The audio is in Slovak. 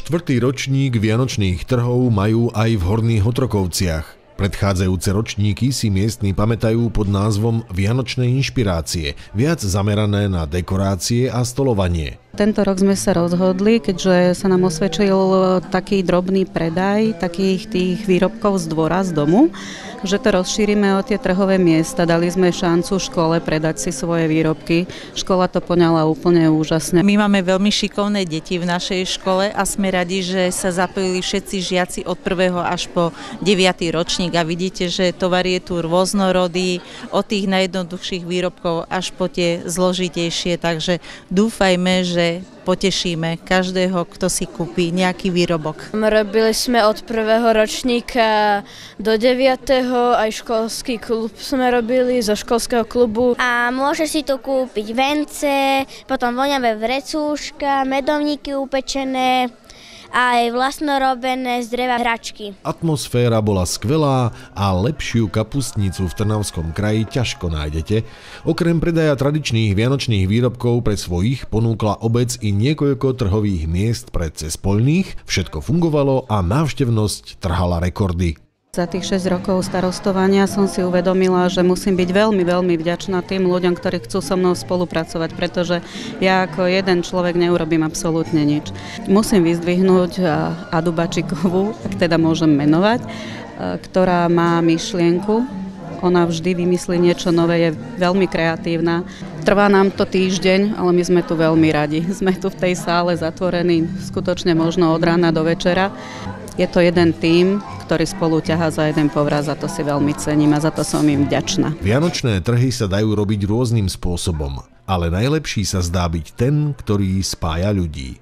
Štvrtý ročník vianočných trhov majú aj v Horných Otrokovciach. Predchádzajúce ročníky si miestni pamätajú pod názvom Vianočné inšpirácie, viac zamerané na dekorácie a stolovanie. Tento rok sme sa rozhodli, keďže sa nám osvedčil taký drobný predaj takých tých výrobkov z dvora, z domu, že to rozšírime o tie trhové miesta. Dali sme šancu škole predať si svoje výrobky. Škola to poňala úplne úžasne. My máme veľmi šikovné deti v našej škole a sme radi, že sa zapojili všetci žiaci od 1. až po 9. ročník a vidíte, že tovar je tu rôznorodý, od tých najjednoduchších výrobkov až po tie zložitejšie, takže dúfajme, že potešíme každého, kto si kúpi nejaký výrobok. Robili sme od 1. ročníka do 9. aj školský klub sme robili zo školského klubu. A môže si tu kúpiť vence, potom voňavé vrecúška, medovníky upečené, aj vlastnorobené z dreva hračky. Atmosféra bola skvelá a lepšiu kapustnicu v Trnavskom kraji ťažko nájdete. Okrem predaja tradičných vianočných výrobkov pre svojich ponúkla obec i niekoľko trhových miest pre cespoľných, všetko fungovalo a návštevnosť trhala rekordy. Za tých 6 rokov starostovania som si uvedomila, že musím byť veľmi, veľmi vďačná tým ľuďom, ktorí chcú so mnou spolupracovať, pretože ja ako jeden človek neurobím absolútne nič. Musím vyzdvihnúť Adu Bačikovú, ak teda môžem menovať, ktorá má myšlienku. Ona vždy vymyslí niečo nové, je veľmi kreatívna. Trvá nám to týždeň, ale my sme tu veľmi radi. Sme tu v tej sále zatvorení skutočne možno od rána do večera. Je to jeden tím, ktorý spolu ťahá za jeden povraz a to si veľmi cením a za to som im vďačná. Vianočné trhy sa dajú robiť rôznym spôsobom, ale najlepší sa zdá byť ten, ktorý spája ľudí.